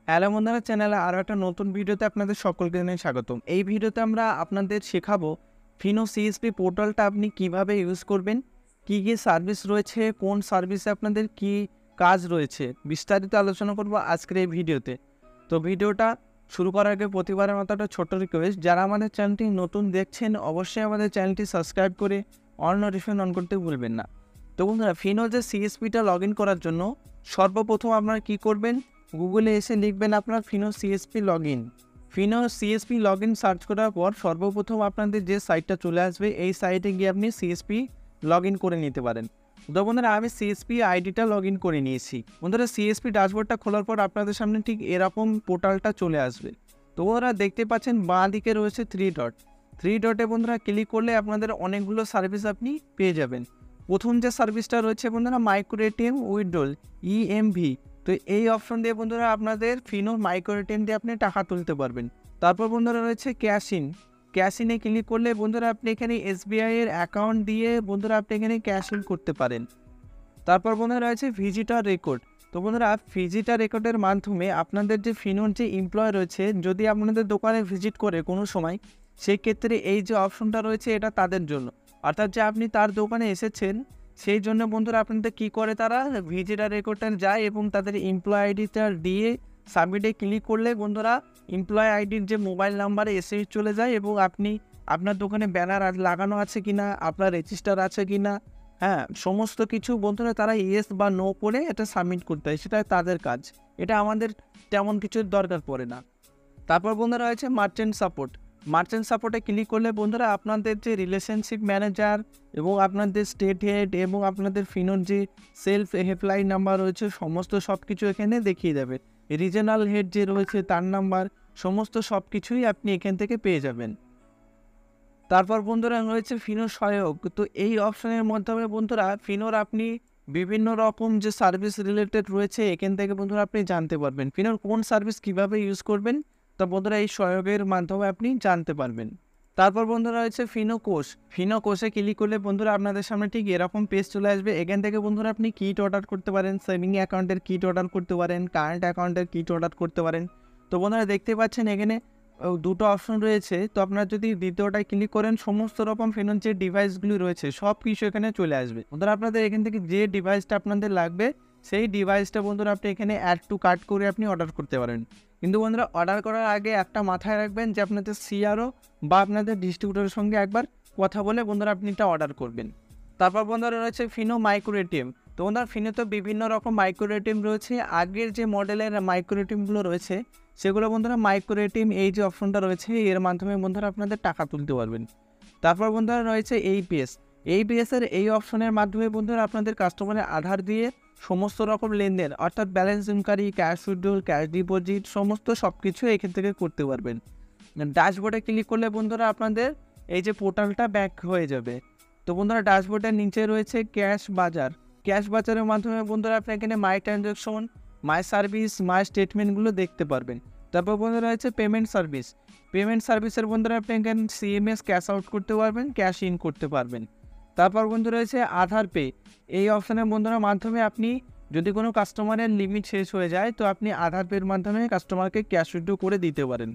Hello বন্ধুরা, চ্যানেলে আরও একটা নতুন ভিডিওতে আপনাদের সকলকে জানাই স্বাগতম। এই ভিডিওতে আমরা আপনাদের শেখাবো ফিনো সিএসপি পোর্টালটা আপনি কিভাবে ইউজ করবেন, কি কি সার্ভিস রয়েছে, কোন সার্ভিসে আপনাদের কি কাজ রয়েছে, বিস্তারিত আলোচনা করব আজকের এই ভিডিওতে। তো ভিডিওটা শুরু করার আগে প্রতিবারের মতো একটা ছোট্ট রিকোয়েস্ট, যারা আমাদের চ্যানেলটি নতুন দেখছেন অবশ্যই আমাদের চ্যানেলটি সাবস্ক্রাইব করে অল নোটিফিকেশন অন করতে ভুলবেন না। তো বন্ধুরা, ফিনো যে সিএসপিটা লগ ইন করার জন্য সর্বপ্রথম আপনারা কী করবেন, গুগলে এসে লিখবেন আপনার Fino CSP log in. Fino CSP log in search করার পর সর্বপ্রথম আপনাদের যে সাইটটা চলে আসবে, এই সাইটে গিয়ে আপনি সিএসপি লগ ইন করে নিতে পারেন। তো বন্ধুরা, আমি সিএসপি আইডিটা লগ ইন করে নিয়েছি। বন্ধুরা, সিএসপি ড্যাশবোর্ডটা খোলার পর আপনাদের সামনে ঠিক এরকম পোর্টালটা চলে আসবে। তো ওরা দেখতে পাচ্ছেন বাঁ দিকে রয়েছে থ্রি ডটে বন্ধুরা ক্লিক করলে আপনাদের অনেকগুলো সার্ভিস আপনি পেয়ে যাবেন। প্রথম যে সার্ভিসটা রয়েছে বন্ধুরা, মাইক্রো এটিএম উইথড্রল, ইএমভি। তো এই অপশন দিয়ে বন্ধুরা আপনাদের ফিনো মাইক্রো এটিএম দিয়ে আপনি টাকা তুলতে পারবেন। তারপর বন্ধুরা রয়েছে ক্যাশ ইনে ক্লিক করলে বন্ধুরা আপনি এখানে এসবিআই এর অ্যাকাউন্ট দিয়ে বন্ধুরা আপনি এখানে ক্যাশ ইন করতে পারেন। তারপর বন্ধুরা রয়েছে ভিজিটার রেকর্ড। তো বন্ধুরা, ভিজিটার রেকর্ডের মাধ্যমে আপনাদের যে ফিনোর যে এমপ্লয় রয়েছে, যদি আপনাদের দোকানে ভিজিট করে কোনো সময়, সেই ক্ষেত্রে এই যে অপশনটা রয়েছে এটা তাদের জন্য। অর্থাৎ যে আপনি তার দোকানে এসেছেন, সেই জন্য বন্ধুরা আপনাদের কী করে, তারা ভিজিটার রেকর্ডটা যায় এবং তাদের এমপ্লয় আইডিটা দিয়ে সাবমিটে ক্লিক করলে বন্ধুরা এমপ্লয় আইডির যে মোবাইল নাম্বারে এসএমএস চলে যায় এবং আপনি আপনার দোকানে ব্যানার লাগানো আছে কিনা, আপনার রেজিস্টার আছে কিনা, হ্যাঁ, সমস্ত কিছু বন্ধুরা তারা ইয়েস বা নো করে এটা সাবমিট করতে হয়, সেটা তাদের কাজ। এটা আমাদের তেমন কিছুর দরকার পড়ে না। তারপর বন্ধুরা রয়েছে মার্চেন্ট সাপোর্টে ক্লিক করলে বন্ধুরা আপনাদের যে রিলেশনশিপ ম্যানেজার এবং আপনাদের স্টেট হেড এবং আপনাদের ফিনোর যে সেলফ হেল্পলাইন নাম্বার রয়েছে, সমস্ত সব কিছু এখানে দেখিয়ে দেবে। রিজনাল হেড যে রয়েছে তার নাম্বার, সমস্ত সব কিছুই আপনি এখান থেকে পেয়ে যাবেন। তারপর বন্ধুরা রয়েছে ফিনো সহায়ক। তো এই অপশনের মাধ্যমে বন্ধুরা ফিনোর আপনি বিভিন্ন রকম যে সার্ভিস রিলেটেড রয়েছে এখান থেকে বন্ধুরা আপনি জানতে পারবেন ফিনোর কোন সার্ভিস কিভাবে ইউজ করবেন। তো বন্ধুরা এই সহায়কের মাধ্যমে আপনি জানতে পারবেন। তারপর বন্ধুরা রয়েছে ফিনো কোষে ক্লিক করলে বন্ধুরা আপনাদের সামনে ঠিক এরকম পেজ চলে আসবে। এখান থেকে বন্ধুরা আপনি কিট অর্ডার করতে পারেন, সেভিং অ্যাকাউন্টের কিট অর্ডার করতে পারেন, কারেন্ট অ্যাকাউন্টের কিট অর্ডার করতে পারেন। তো বন্ধুরা দেখতে পাচ্ছেন এখানে দুটো অপশন রয়েছে। তো আপনারা যদি দ্বিতীয়টায় ক্লিক করেন, সমস্ত রকম ফিনোর যে ডিভাইসগুলি রয়েছে সব কিছু এখানে চলে আসবে। বন্ধুরা আপনাদের এখান থেকে যে ডিভাইসটা আপনাদের লাগবে, সেই ডিভাইসটা বন্ধুরা আপনি এখানে অ্যাড টু কার্ট করে আপনি অর্ডার করতে পারেন। কিন্তু বন্ধুরা অর্ডার করার আগে একটা মাথায় রাখবেন যে আপনাদের সিআরও বা আপনাদের ডিস্ট্রিবিউটরের সঙ্গে একবার কথা বলে বন্ধুরা আপনি এটা অর্ডার করবেন। তারপর বন্ধুরা রয়েছে ফিনো মাইক্রো এটিএম। তো বন্ধুরা ফিনোতে বিভিন্ন রকম মাইক্রো এটিএম রয়েছে। আগের যে মডেলের মাইক্রো এটিএমগুলো রয়েছে সেগুলো বন্ধুরা মাইক্রো এটিএম এই যে অপশনটা রয়েছে এর মাধ্যমে বন্ধুরা আপনাদের টাকা তুলতে পারবেন। তারপর বন্ধুরা রয়েছে এইপিএসের এই অপশনের মাধ্যমে বন্ধুরা আপনাদের কাস্টমারের আধার দিয়ে সমস্ত রকম লেনদেন, অর্থাৎ balance enquiry, cash withdrawal, cash deposit, সমস্ত সব কিছু এখান থেকে করতে পারবেন। ড্যাশবোর্ডে ক্লিক করলে বন্ধুরা আপনাদের এই যে পোর্টালটা ব্যাক হয়ে যাবে। তো বন্ধুরা ড্যাশবোর্ডের নিচে রয়েছে ক্যাশ বাজারের মাধ্যমে বন্ধুরা আপনি এখানে মাই ট্রানজ্যাকশন, মাই সার্ভিস, মাই স্টেটমেন্টগুলো দেখতে পারবেন। তারপর বন্ধুরা রয়েছে পেমেন্ট সার্ভিসের বন্ধুরা আপনি এখানে সিএমএস ক্যাশ আউট করতে পারবেন, ক্যাশ ইন করতে পারবেন। তারপর বন্ধু রয়েছে আধার পে। এই অপশানের বন্ধুরা মাধ্যমে আপনি যদি কোনো কাস্টমারের লিমিট শেষ হয়ে যায়, তো আপনি আধার পের মাধ্যমে কাস্টমারকে ক্যাশ উইথড্র করে দিতে পারেন।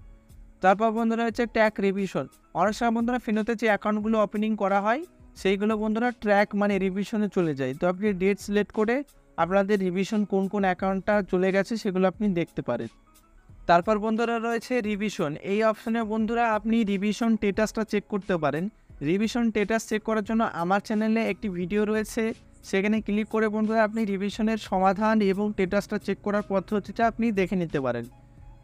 তারপর বন্ধুরা হচ্ছে ট্র্যাক রিভিশন। অনেক সময় বন্ধুরা ফিনোতে যে অ্যাকাউন্টগুলো ওপেনিং করা হয় সেইগুলো বন্ধুরা ট্র্যাক মানে রিভিশনে চলে যায়। তো আপনি ডেট সিলেক্ট করে আপনাদের রিভিশন কোন অ্যাকাউন্টটা চলে গেছে সেগুলো আপনি দেখতে পারেন। তারপর বন্ধুরা রয়েছে রিভিশন। এই অপশানে বন্ধুরা আপনি রিভিশন স্ট্যাটাসটা চেক করতে পারেন। রিভিশন স্ট্যাটাস চেক করার জন্য আমার চ্যানেলে একটি ভিডিও রয়েছে, সেখানে ক্লিক করে বন্ধুরা আপনি রিভিশনের সমাধান এবং স্ট্যাটাসটা চেক করার পদ্ধতিটা আপনি দেখে নিতে পারেন।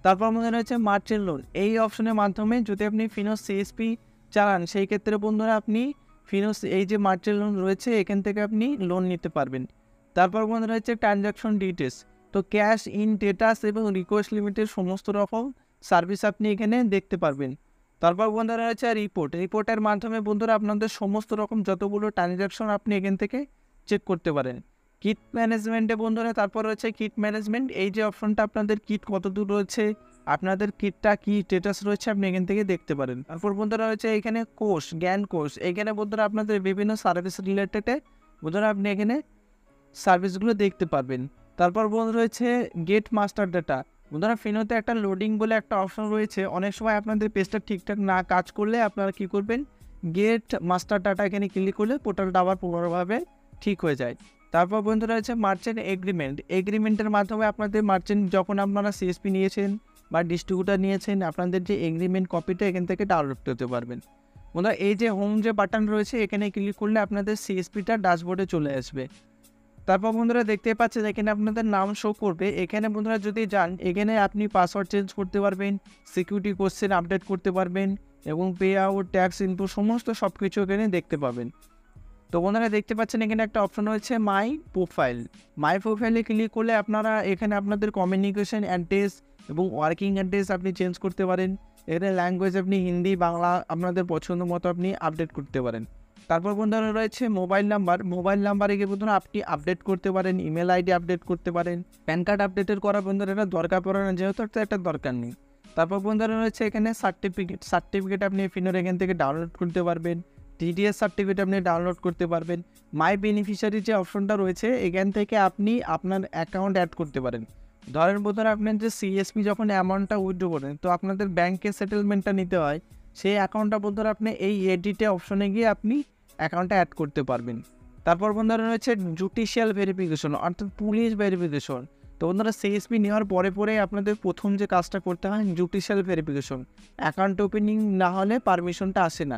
তারপর মনে রয়েছে মার্চেন্ট লোন। এই অপশনের মাধ্যমে যদি আপনি ফিনোস সিএসপি চালান, সেই ক্ষেত্রে বন্ধুরা আপনি ফিনোস এই যে মার্চেন্ট লোন রয়েছে এখান থেকে আপনি লোন নিতে পারবেন। তারপর বন্ধুরা রয়েছে ট্রানজ্যাকশন ডিটেলস। তো ক্যাশ ইন স্ট্যাটাস এবং রিকোয়েস্ট লিমিটের সমস্ত রকম সার্ভিস আপনি এখানে দেখতে পারবেন। তারপর বন্ধুরা রয়েছে রিপোর্টের মাধ্যমে বন্ধুরা আপনাদের সমস্ত রকম যতগুলো ট্রানজ্যাকশন আপনি এখান থেকে চেক করতে পারেন। কিট ম্যানেজমেন্টে বন্ধুরা তারপর রয়েছে কিট ম্যানেজমেন্ট। এই যে অপশনটা আপনাদের কিট কতদূর রয়েছে, আপনাদের কিটটা কি স্ট্যাটাস রয়েছে আপনি এখান থেকে দেখতে পারেন। তারপর বন্ধুরা রয়েছে এখানে জ্ঞান কোষ। এখানে বন্ধুরা আপনাদের বিভিন্ন সার্ভিস রিলেটেডে বন্ধুরা আপনি এখানে সার্ভিসগুলো দেখতে পারবেন। তারপর বন্ধু রয়েছে গেট মাস্টার ডাটা। বন্ধুরা ফিনোতে একটা লোডিং বলে একটা অপশন রয়েছে, অনেক সময় আপনাদের পেজটা ঠিকঠাক না কাজ করলে আপনারা কী করবেন, গেট মাস্টার ডাটা এখানে ক্লিক করলে পোর্টালটা আবার পুনরায়ভাবে ঠিক হয়ে যায়। তারপর বন্ধুরা রয়েছে মার্চেন্ট এগ্রিমেন্টের মাধ্যমে আপনাদের মার্চেন্ট যখন আপনারা সিএসপি নিয়েছেন বা ডিস্ট্রিবিউটার নিয়েছেন, আপনাদের যে এগ্রিমেন্ট কপিটা এখান থেকে ডাউনলোড করতে পারবেন। বন্ধুরা এই যে হোম যে বাটন রয়েছে এখানে ক্লিক করলে আপনাদের সিএসপিটা ড্যাশবোর্ডে চলে আসবে। তারপর বন্ধুরা দেখতে পাচ্ছেন এখানে আপনাদের নাম শো করবে। এখানে বন্ধুরা যদি যান, এখানে আপনি পাসওয়ার্ড চেঞ্জ করতে পারবেন, সিকিউরিটি কোশ্চেন আপডেট করতে পারবেন এবং পে আউট, ট্যাক্স ইনপুট সমস্ত সব কিছু এখানে দেখতে পাবেন। তো বন্ধুরা দেখতে পাচ্ছেন এখানে একটা অপশন রয়েছে মাই প্রোফাইলে ক্লিক করলে আপনারা এখানে আপনাদের কমিউনিকেশন অ্যাড্রেস এবং ওয়ার্কিং অ্যাড্রেস আপনি চেঞ্জ করতে পারেন। এখানে ল্যাঙ্গুয়েজ আপনি হিন্দি, বাংলা আপনাদের পছন্দ মতো আপনি আপডেট করতে পারেন। তারপর বন্ধুরা রয়েছে মোবাইল নাম্বারে গিয়ে বন্ধুরা আপনি আপডেট করতে পারেন, ইমেল আইডি আপডেট করতে পারেন। প্যান কার্ড আপডেটের করা বন্ধুরা এটা দরকার পড়ে না, যেহেতু একটা দরকার নেই। তারপর বন্ধুরা রয়েছে এখানে সার্টিফিকেট আপনি ফিনোর এখান থেকে ডাউনলোড করতে পারবেন। টিডিএস সার্টিফিকেট আপনি ডাউনলোড করতে পারবেন। মাই বেনিফিশিয়ারি যে অপশনটা রয়েছে এখান থেকে আপনি আপনার অ্যাকাউন্ট অ্যাড করতে পারেন। ধরেন বন্ধুরা আপনার যে সিএসপি যখন অ্যামাউন্টটা উইথড্র করেন, তো আপনাদের ব্যাংকে সেটেলমেন্টটা নিতে হয়, সেই অ্যাকাউন্টটা বন্ধুরা আপনি এই এডিটে অপশনে গিয়ে আপনি অ্যাকাউন্টটা অ্যাড করতে পারবেন। তারপর বন্ধুরা রয়েছে জুডিশিয়াল ভেরিফিকেশন অর্থাৎ পুলিশ ভেরিফিকেশন। তো বন্ধুরা সিএসপি নেওয়ার পরে আপনাদের প্রথম যে কাজটা করতে হয় জুডিশিয়াল ভেরিফিকেশন। অ্যাকাউন্ট ওপেনিং না হলে পারমিশনটা আসে না।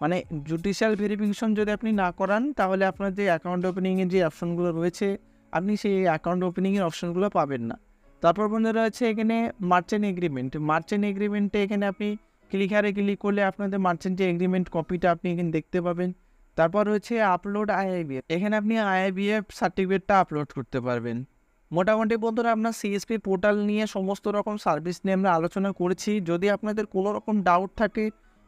মানে জুডিশিয়াল ভেরিফিকেশন যদি আপনি না করান তাহলে আপনার যে অ্যাকাউন্ট ওপেনিংয়ের যে অপশনগুলো রয়েছে আপনি সেই অ্যাকাউন্ট ওপেনিংয়ের অপশনগুলো পাবেন না। তারপর বন্ধুরা রয়েছে এখানে মার্চেন্ট এগ্রিমেন্টে এখানে আপনি ক্লিক করলে আপনাদের মার্চেন্ট যে এগ্রিমেন্ট কপিটা আপনি এখানে দেখতে পাবেন। তারপর রয়েছে আপলোড আইআইবিএফ, এখানে আপনি আইআইবিএফ সার্টিফিকেটটা আপলোড করতে পারবেন। মোটামুটি বন্ধুরা আপনার সিএসপি পোর্টাল নিয়ে সমস্ত রকম সার্ভিস নিয়ে আমরা আলোচনা করেছি। যদি আপনাদের কোনো রকম ডাউট থাকে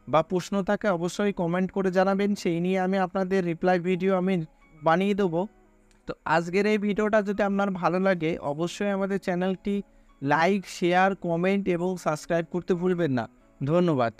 বা প্রশ্ন থাকে অবশ্যই কমেন্ট করে জানাবেন, সেই নিয়ে আমি আপনাদের রিপ্লাই ভিডিও আমি বানিয়ে দেবো। তো আজকের এই ভিডিওটা যদি আপনার ভালো লাগে অবশ্যই আমাদের চ্যানেলটি লাইক, শেয়ার, কমেন্ট এবং সাবস্ক্রাইব করতে ভুলবেন না। ধন্যবাদ।